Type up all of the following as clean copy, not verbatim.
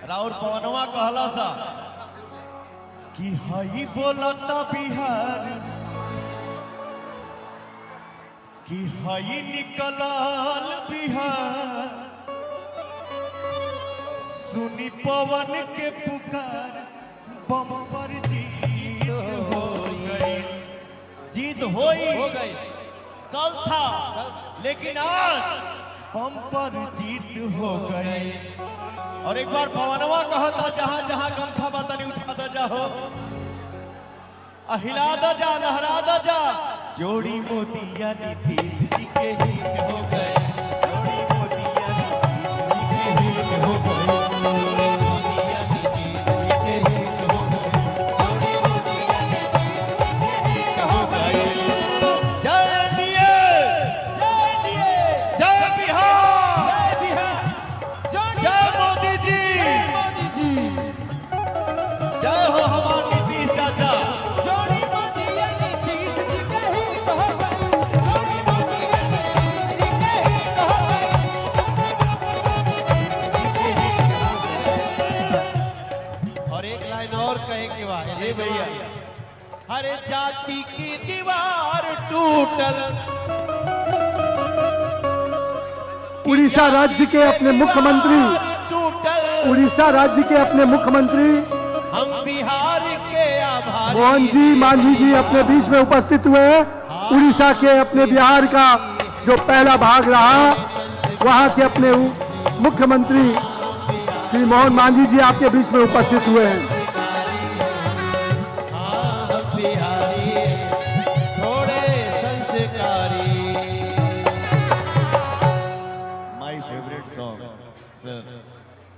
राउर पवनवा कहला सा कि हई बोलता बिहार कि हई निकलल बिहार सुनी पवन के पुकार बम्पर जीत हो गई। जीत हो गई कल था लेकिन आज बम्पर जीत हो गई। और एक बार पवनवा कहता जहां जहां गमछा बतनी उठाता जाओ हिला दा जा लहरा दा जा जोड़ी मोतिया नीतीश जी के हिट हो गए। जोड़ी मोतिया नीतीश जी के हिट हो गए। भैया हरे जाति की दीवार टूटल। उड़ीसा राज्य के अपने मुख्यमंत्री हम बिहार के आभारी मोहन जी मांझी जी अपने बीच में उपस्थित हुए हैं। उड़ीसा के अपने बिहार का जो पहला भाग रहा वहां के अपने मुख्यमंत्री श्री मोहन मांझी जी आपके बीच में उपस्थित हुए हैं। थोड़े संस्कारी my favourite song sir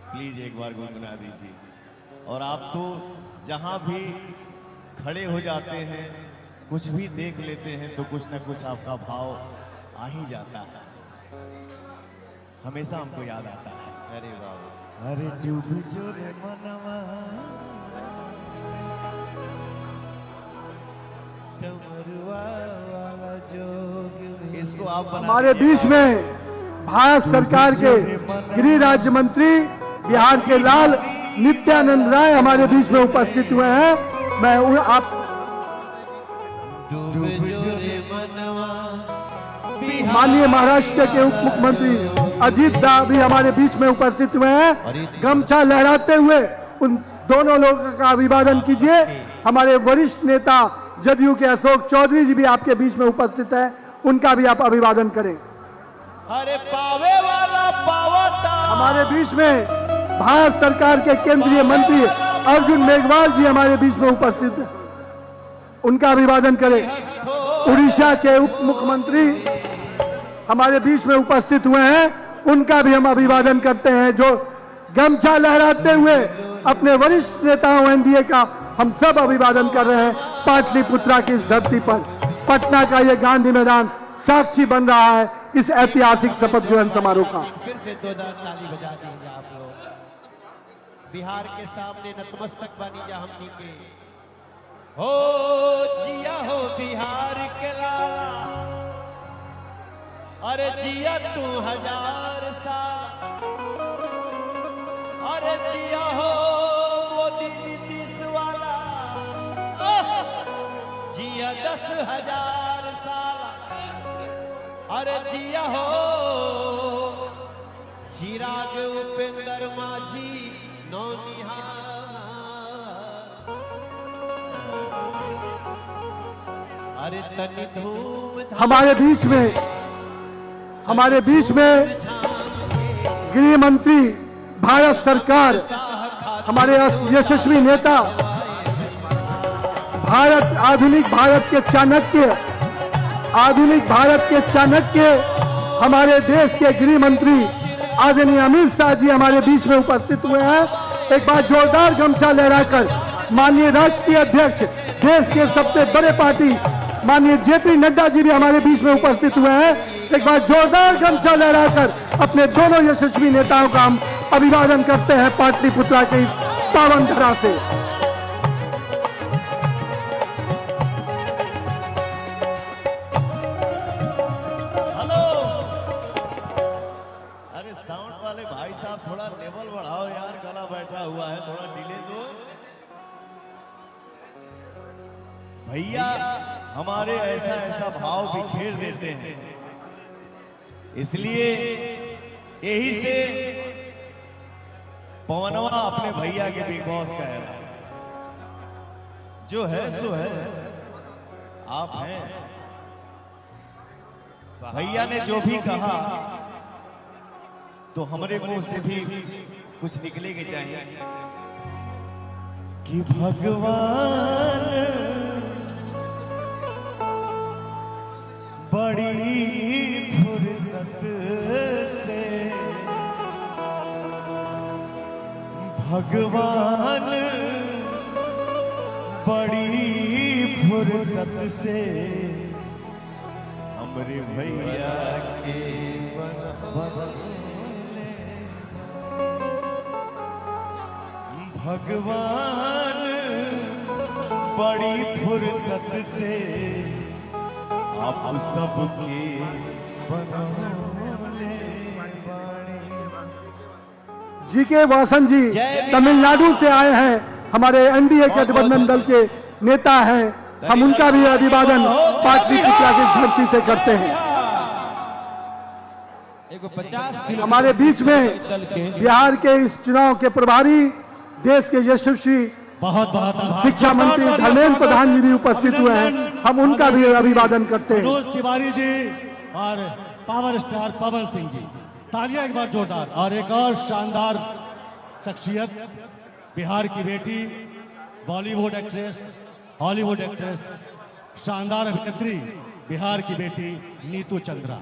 please एक बार गुनगुना दीजिए। और आप तो जहां भी खड़े हो जाते हैं कुछ भी देख लेते हैं तो कुछ ना कुछ आपका भाव आ ही जाता है। हमेशा हमको याद आता है अरे बाबा अरे डूब जो रे मनवा इसको आप हमारे बीच में भारत सरकार के गृह राज्य मंत्री बिहार के लाल नित्यानंद राय हमारे बीच में उपस्थित हुए हैं। मैं आप माननीय महाराष्ट्र के उप मुख्यमंत्री अजीत दा भी हमारे बीच में उपस्थित हुए हैं। गमछा लहराते हुए उन दोनों लोगों का अभिवादन कीजिए। हमारे वरिष्ठ नेता जदयू के अशोक चौधरी जी भी आपके बीच में उपस्थित है, उनका भी आप अभिवादन करें। अरे पावे वाला पावता हमारे बीच में भारत सरकार के केंद्रीय मंत्री अर्जुन मेघवाल जी हमारे बीच में उपस्थित हैं, उनका अभिवादन करें। उड़ीसा के उप मुख्यमंत्री हमारे बीच में उपस्थित हुए हैं, उनका भी हम अभिवादन करते हैं, जो गमछा लहराते हुए अपने वरिष्ठ नेताओं एनडीए का हम सब अभिवादन कर रहे हैं। पाटलिपुत्रा की इस धरती पर पटना का ये गांधी मैदान साक्षी बन रहा है इस ऐतिहासिक शपथ ग्रहण समारोह का। फिर से दो ताली बजा दीजिए आप लोग। बिहार के सामने नतमस्तक बनी जा हमनी के हो जिया हो बिहार के लाला। अरे जिया तू 1000 साल। अरे जिया हो मोदी नीतीश वाला जिया 10,000 साल। अरे जिया हो चिराग उपेंद्र माझी नौनिहाल। अरे तनी धूम हमारे बीच में गृह मंत्री भारत सरकार हमारे यशस्वी नेता आधुनिक भारत के चाणक्य हमारे देश के गृह मंत्री आदरणीय अमित शाह जी हमारे बीच में उपस्थित हुए हैं। एक बार जोरदार गमछा लहराकर माननीय राष्ट्रीय अध्यक्ष देश के सबसे बड़े पार्टी माननीय जेपी नड्डा जी भी हमारे बीच में उपस्थित हुए हैं। एक बार जोरदार गमछा लहराकर अपने दोनों यशस्वी नेताओं का हम अभिवादन करते हैं पाटलिपुत्रा के पावन धरा से। साउंड वाले भाई साहब थोड़ा लेवल बढ़ाओ यार, गला बैठा हुआ है, थोड़ा डिले दो। भैया हमारे ऐसा ऐसा भाव बिखेर देते हैं, इसलिए यही से पवनवा अपने भैया के बिग बॉस का है। जो है सो है, आप हैं। भैया ने जो भी कहा तो हमारे मुंह से भी कुछ निकले के चाहिए कि भगवान बड़ी फुर्सत से, भगवान बड़ी फुर्सत से हमरे भैया के बनले, भगवान बड़ी फुर्सत से आप सबके बनले बाणी। जीके वासन जी तमिलनाडु से आए हैं, हमारे एनडीए गठबंधन दल के नेता हैं। हम उनका भी अभिवादन पार्टी की धरती से करते हैं। हमारे बीच में बिहार के इस चुनाव के प्रभारी, देश के यशस्वी बहुत बहुत शिक्षा मंत्री धर्मेंद्र प्रधान जी भी उपस्थित हुए हैं। हम उनका भी अभिवादन करते हैं। मनोज तिवारी जी और पावर स्टार पवन सिंह जी, तालियां एक बार जोरदार। और एक और शानदार शख्सियत, बिहार की बेटी, बॉलीवुड एक्ट्रेस, हॉलीवुड एक्ट्रेस, शानदार अभिनेत्री, बिहार की बेटी नीतू चंद्रा।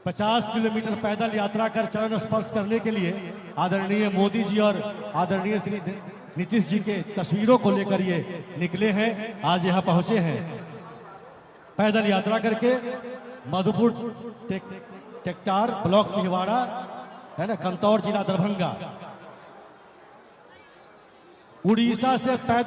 50 किलोमीटर पैदल यात्रा कर चरण स्पर्श करने के लिए आदरणीय मोदी जी और आदरणीय श्री नीतीश जी के तस्वीरों को लेकर ये निकले हैं। आज यहाँ पहुंचे हैं पैदल यात्रा करके मधुपुर टेक्टार ब्लॉक सिहवाड़ा है ना, कंतौर जिला दरभंगा, उड़ीसा से पैदल